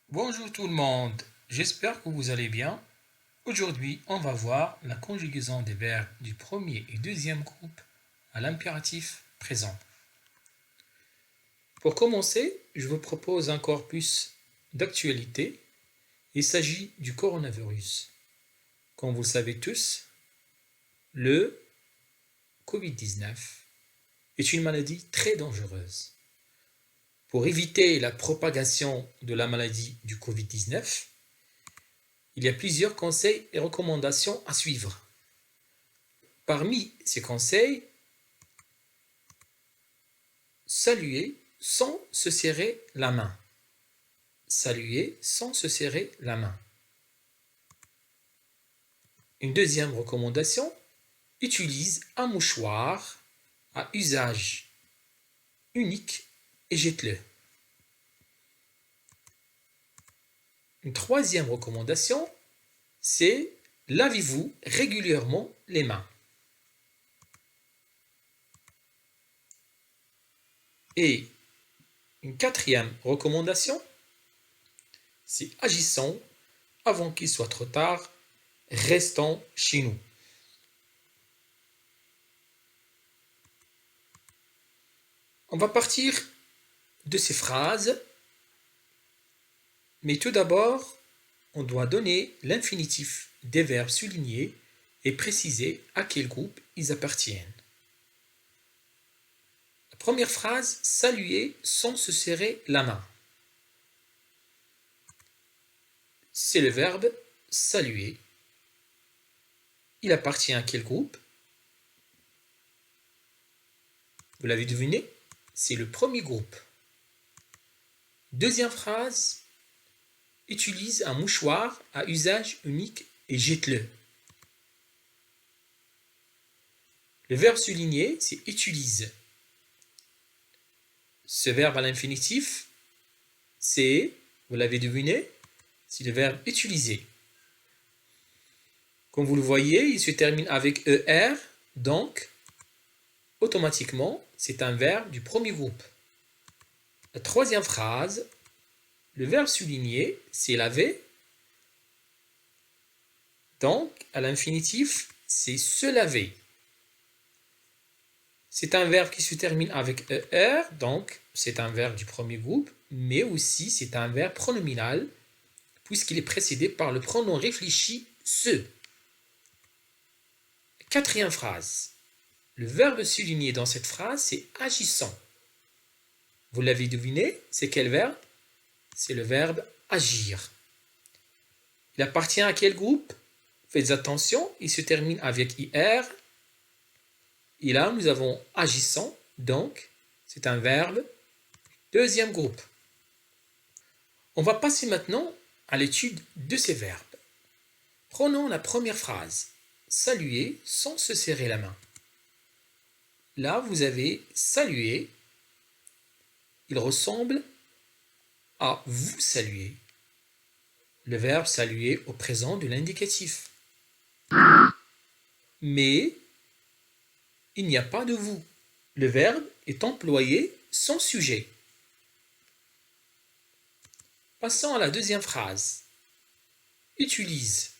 Bonjour tout le monde, j'espère que vous allez bien. Aujourd'hui, on va voir la conjugaison des verbes du premier et deuxième groupe à l'impératif présent. Pour commencer, je vous propose un corpus d'actualité. Il s'agit du coronavirus. Comme vous le savez tous, le Covid-19 est une maladie très dangereuse. Pour éviter la propagation de la maladie du Covid-19, il y a plusieurs conseils et recommandations à suivre. Parmi ces conseils, saluer sans se serrer la main. Saluer sans se serrer la main. Une deuxième recommandation, utilise un mouchoir à usage unique et jette-le. Une troisième recommandation, c'est lavez-vous régulièrement les mains. Et une quatrième recommandation, c'est agissons avant qu'il soit trop tard, restons chez nous. On va partir de ces phrases, mais tout d'abord, on doit donner l'infinitif des verbes soulignés et préciser à quel groupe ils appartiennent. La première phrase, saluer sans se serrer la main. C'est le verbe saluer. Il appartient à quel groupe? Vous l'avez deviné? C'est le premier groupe. Deuxième phrase, utilise un mouchoir à usage unique et jette-le. Le verbe souligné, c'est utilise. Ce verbe à l'infinitif, c'est, vous l'avez deviné, c'est le verbe utiliser. Comme vous le voyez, il se termine avec ER, donc automatiquement, c'est un verbe du premier groupe. La troisième phrase, le verbe souligné, c'est laver. Donc, à l'infinitif, c'est se laver. C'est un verbe qui se termine avec ER, donc c'est un verbe du premier groupe, mais aussi c'est un verbe pronominal, puisqu'il est précédé par le pronom réfléchi se. Quatrième phrase. Le verbe souligné dans cette phrase, c'est agissant. Vous l'avez deviné, c'est quel verbe? C'est le verbe agir. Il appartient à quel groupe? Faites attention, il se termine avec IR. Et là, nous avons agissant, donc c'est un verbe deuxième groupe. On va passer maintenant à l'étude de ces verbes. Prenons la première phrase. Saluer sans se serrer la main. Là, vous avez saluer. Il ressemble à vous saluer. Le verbe saluer au présent de l'indicatif. Mais il n'y a pas de vous. Le verbe est employé sans sujet. Passons à la deuxième phrase. Utilise.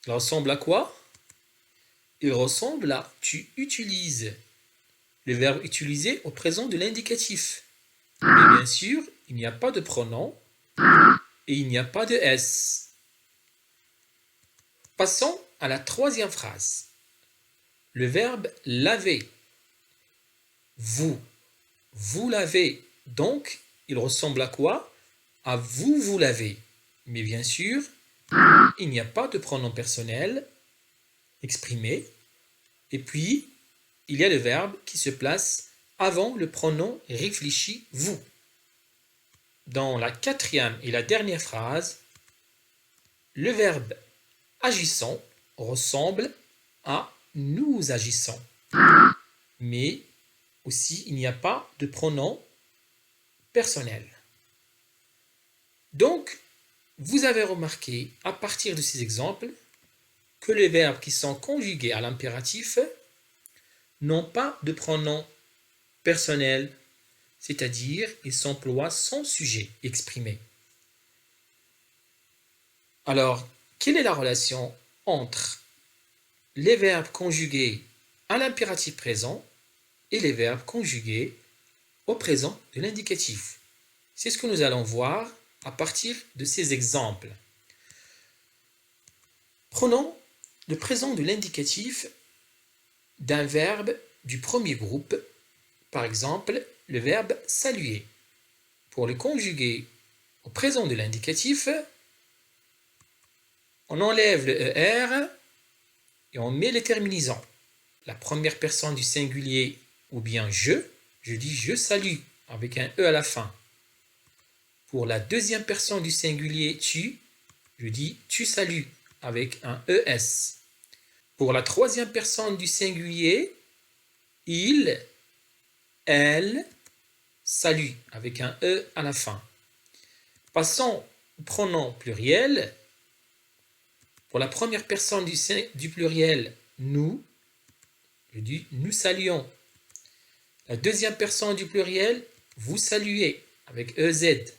Il ressemble à quoi? Il ressemble à tu utilises. Le verbe utiliser au présent de l'indicatif. Mais bien sûr, il n'y a pas de pronom et il n'y a pas de S. Passons à la troisième phrase. Le verbe laver. Vous. Vous lavez. Donc, il ressemble à quoi? À vous, vous lavez. Mais bien sûr, il n'y a pas de pronom personnel exprimé. Et puis, il y a le verbe qui se place avant le pronom réfléchi vous. Dans la quatrième et la dernière phrase, le verbe agissons ressemble à nous agissons. Mais aussi, il n'y a pas de pronom personnel. Donc, vous avez remarqué à partir de ces exemples que les verbes qui sont conjugués à l'impératif n'ont pas de pronom personnel. c'est-à-dire il s'emploie sans sujet exprimé. Alors, quelle est la relation entre les verbes conjugués à l'impératif présent et les verbes conjugués au présent de l'indicatif? C'est ce que nous allons voir à partir de ces exemples. Prenons le présent de l'indicatif d'un verbe du premier groupe, par exemple le verbe saluer. Pour le conjuguer au présent de l'indicatif, on enlève le ER et on met les terminaisons. La première personne du singulier ou bien je dis je salue avec un E à la fin. Pour la deuxième personne du singulier tu, je dis tu salues avec un ES. Pour la troisième personne du singulier, il, elle, salue avec un E à la fin. Passons au pronom pluriel. Pour la première personne du pluriel, nous, je dis nous saluons. La deuxième personne du pluriel, vous saluez avec EZ.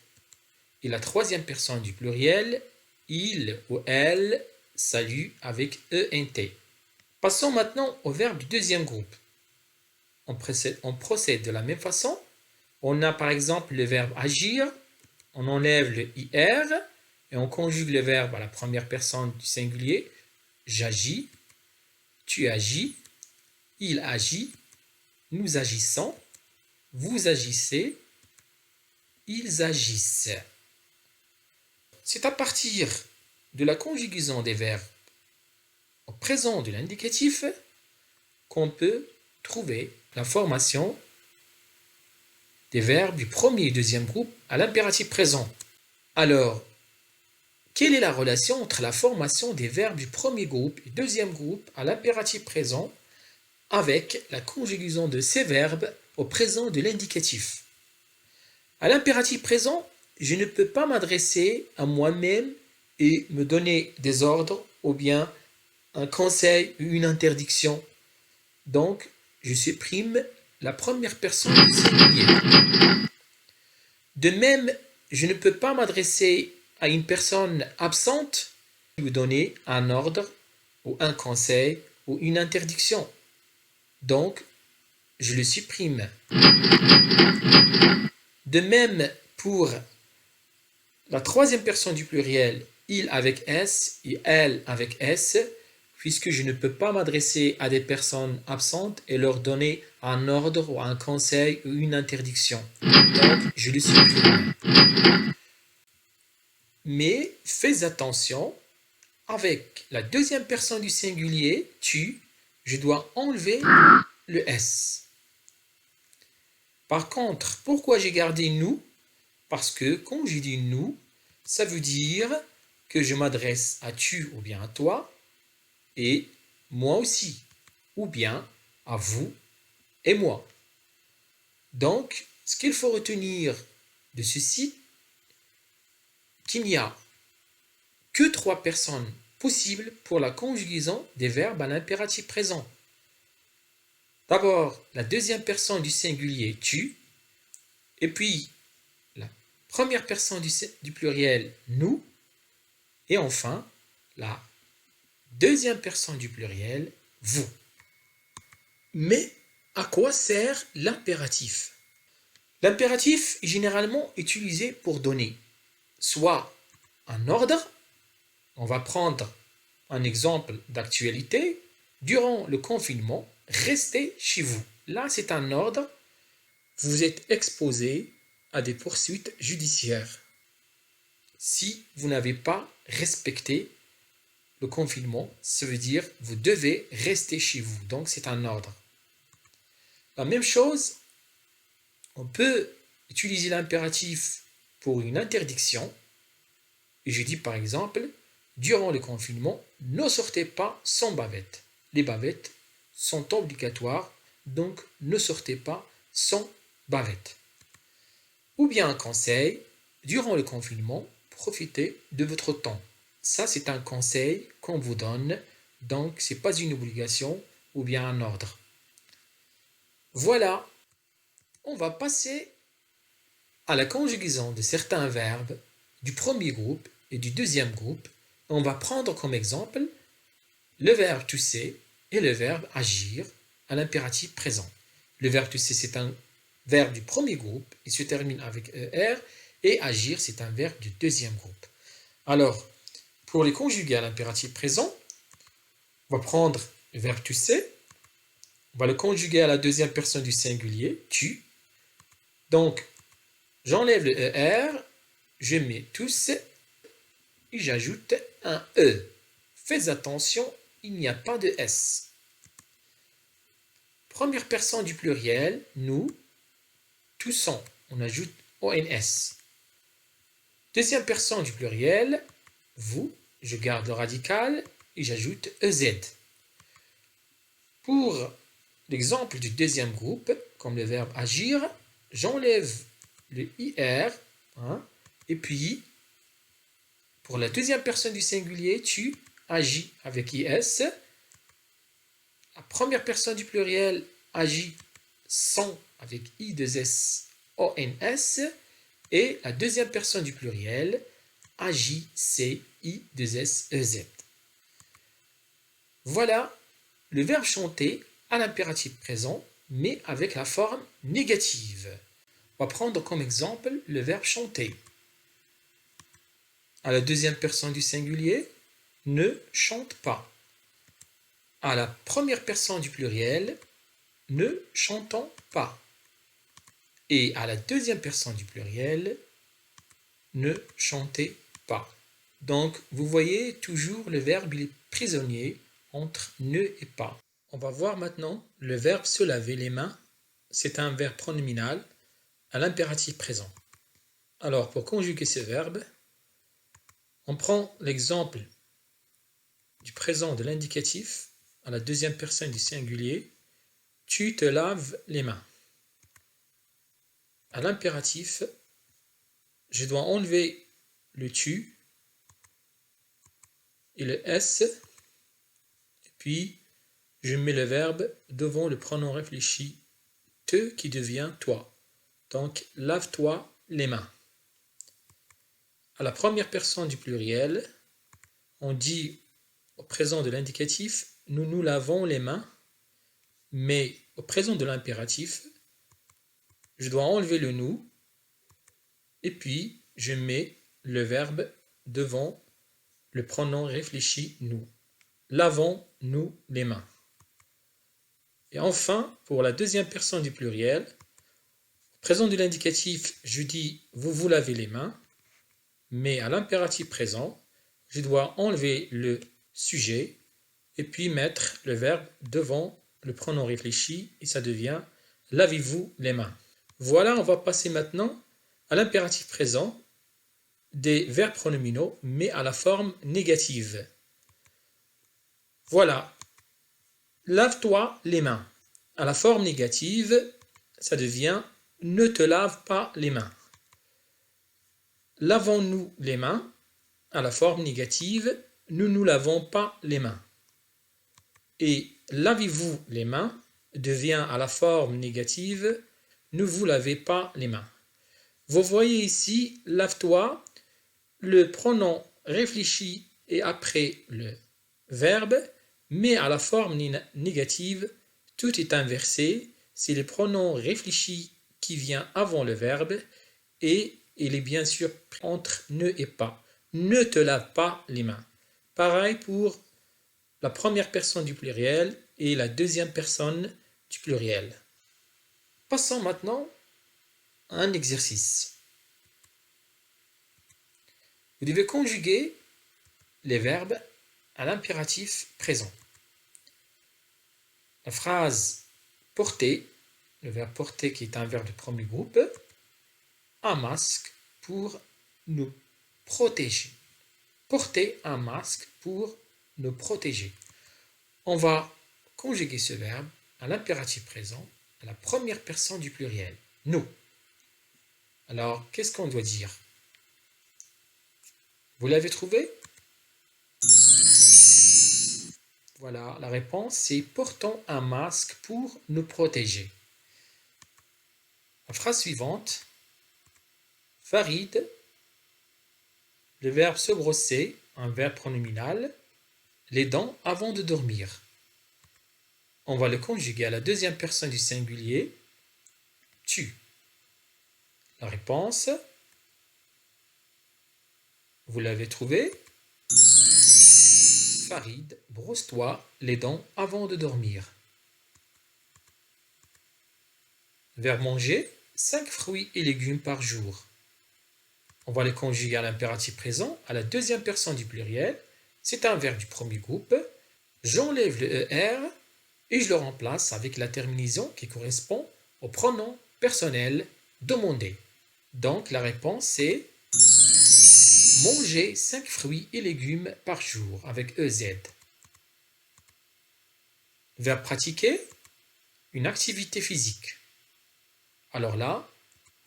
Et la troisième personne du pluriel, il ou elle salue avec ENT. Passons maintenant au verbe du deuxième groupe. On procède de la même façon. On a par exemple le verbe agir, on enlève le IR et on conjugue le verbe à la première personne du singulier. J'agis, tu agis, il agit, nous agissons, vous agissez, ils agissent. C'est à partir de la conjugaison des verbes au présent de l'indicatif qu'on peut trouver la formation des verbes du premier et deuxième groupe à l'impératif présent. Alors, quelle est la relation entre la formation des verbes du premier groupe et deuxième groupe à l'impératif présent avec la conjugaison de ces verbes au présent de l'indicatif? À l'impératif présent, je ne peux pas m'adresser à moi-même et me donner des ordres ou bien un conseil ou une interdiction. Donc, je supprime la première personne du singulier. De même, je ne peux pas m'adresser à une personne absente et lui donner un ordre ou un conseil ou une interdiction. Donc, je le supprime. De même, pour la troisième personne du pluriel, il avec S et elle avec S, puisque je ne peux pas m'adresser à des personnes absentes et leur donner un ordre ou un conseil ou une interdiction. Donc, je le supprime. Mais fais attention, avec la deuxième personne du singulier, tu, je dois enlever le S. Par contre, pourquoi j'ai gardé nous? Parce que quand j'ai dit nous, ça veut dire que je m'adresse à tu ou bien à toi, et moi aussi, ou bien à vous et moi. Donc, ce qu'il faut retenir de ceci, qu'il n'y a que 3 personnes possibles pour la conjugaison des verbes à l'impératif présent. D'abord, la deuxième personne du singulier tu, et puis la première personne du pluriel nous, et enfin la deuxième personne du pluriel vous. Mais à quoi sert l'impératif? L'impératif est généralement utilisé pour donner soit un ordre. On va prendre un exemple d'actualité. Durant le confinement, restez chez vous. Là, c'est un ordre. Vous êtes exposé à des poursuites judiciaires si vous n'avez pas respecté le confinement. Ça veut dire que vous devez rester chez vous. Donc, c'est un ordre. La même chose, on peut utiliser l'impératif pour une interdiction. Et je dis par exemple, durant le confinement, ne sortez pas sans bavette. Les bavettes sont obligatoires, donc ne sortez pas sans bavette. Ou bien un conseil, durant le confinement, profitez de votre temps. Ça, c'est un conseil qu'on vous donne, donc ce n'est pas une obligation ou bien un ordre. Voilà, on va passer à la conjugaison de certains verbes du premier groupe et du deuxième groupe, on va prendre comme exemple le verbe tousser et le verbe agir à l'impératif présent. Le verbe tousser, c'est un verbe du premier groupe, il se termine avec ER, et agir, c'est un verbe du deuxième groupe. Alors, pour les conjuguer à l'impératif présent, on va prendre le verbe tousser, on va le conjuguer à la deuxième personne du singulier, tu. Donc, j'enlève le ER, je mets tous et j'ajoute un E. Faites attention, il n'y a pas de S. Première personne du pluriel, nous, toussons, on ajoute ONS. Deuxième personne du pluriel, vous, je garde le radical et j'ajoute EZ. Pour l'exemple du deuxième groupe, comme le verbe agir, j'enlève le IR, et puis pour la deuxième personne du singulier, tu agis avec IS. La première personne du pluriel agit sans avec I2S ONS. Et la deuxième personne du pluriel agit C I2S EZ. Voilà le verbe chanter à l'impératif présent, mais avec la forme négative. On va prendre comme exemple le verbe chanter. À la deuxième personne du singulier, ne chante pas. À la première personne du pluriel, ne chantons pas. Et à la deuxième personne du pluriel, ne chantez pas. Donc, vous voyez toujours le verbe, il est prisonnier entre ne et pas. On va voir maintenant le verbe se laver les mains. C'est un verbe pronominal à l'impératif présent. Alors, pour conjuguer ce verbe, on prend l'exemple du présent de l'indicatif à la deuxième personne du singulier. Tu te laves les mains. À l'impératif, je dois enlever le tu et le s, et puis je mets le verbe devant le pronom réfléchi te qui devient toi. Donc, lave-toi les mains. À la première personne du pluriel, on dit au présent de l'indicatif, nous nous lavons les mains, mais au présent de l'impératif, je dois enlever le nous, et puis je mets le verbe devant le pronom réfléchi nous. Lavons-nous les mains. Et enfin, pour la deuxième personne du pluriel, au présent de l'indicatif, je dis vous vous lavez les mains, mais à l'impératif présent, je dois enlever le sujet et puis mettre le verbe devant le pronom réfléchi et ça devient lavez-vous les mains. Voilà, on va passer maintenant à l'impératif présent des verbes pronominaux, mais à la forme négative. Voilà, lave-toi les mains. À la forme négative, ça devient ne te lave pas les mains. Lavons-nous les mains. À la forme négative, nous ne nous lavons pas les mains. Et lavez-vous les mains devient à la forme négative, ne vous lavez pas les mains. Vous voyez ici, lave-toi, le pronom réfléchi est après le verbe, mais à la forme négative, tout est inversé, c'est le pronom réfléchi qui vient avant le verbe et il est bien sûr entre ne et pas. Ne te lave pas les mains. Pareil pour la première personne du pluriel et la deuxième personne du pluriel. Passons maintenant à un exercice. Vous devez conjuguer les verbes à l'impératif présent. La phrase porter, le verbe porter qui est un verbe de premier groupe, un masque pour nous protéger. Porter un masque pour nous protéger. On va conjuguer ce verbe à l'impératif présent à la première personne du pluriel, nous. Alors, qu'est-ce qu'on doit dire? Vous l'avez trouvé? Voilà, la réponse c'est portons un masque pour nous protéger. La phrase suivante, Farid, le verbe se brosser, un verbe pronominal, les dents avant de dormir. On va le conjuguer à la deuxième personne du singulier, tu. La réponse, vous l'avez trouvée? Farid, brosse-toi les dents avant de dormir. Verbe manger, 5 fruits et légumes par jour. On va les conjuguer à l'impératif présent, à la deuxième personne du pluriel. C'est un verbe du premier groupe. J'enlève le ER et je le remplace avec la terminaison qui correspond au pronom personnel demandé. Donc la réponse est manger 5 fruits et légumes par jour avec EZ. Verbe pratiquer, une activité physique. Alors là,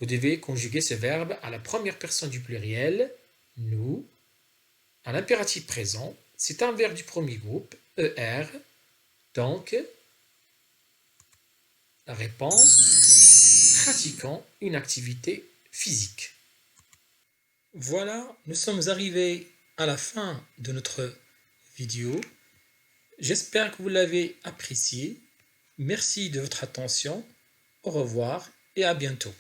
vous devez conjuguer ce verbe à la première personne du pluriel, nous, à l'impératif présent. C'est un verbe du premier groupe, ER. Donc, la réponse, pratiquant une activité physique. Voilà, nous sommes arrivés à la fin de notre vidéo. J'espère que vous l'avez apprécié. Merci de votre attention. Au revoir et à bientôt.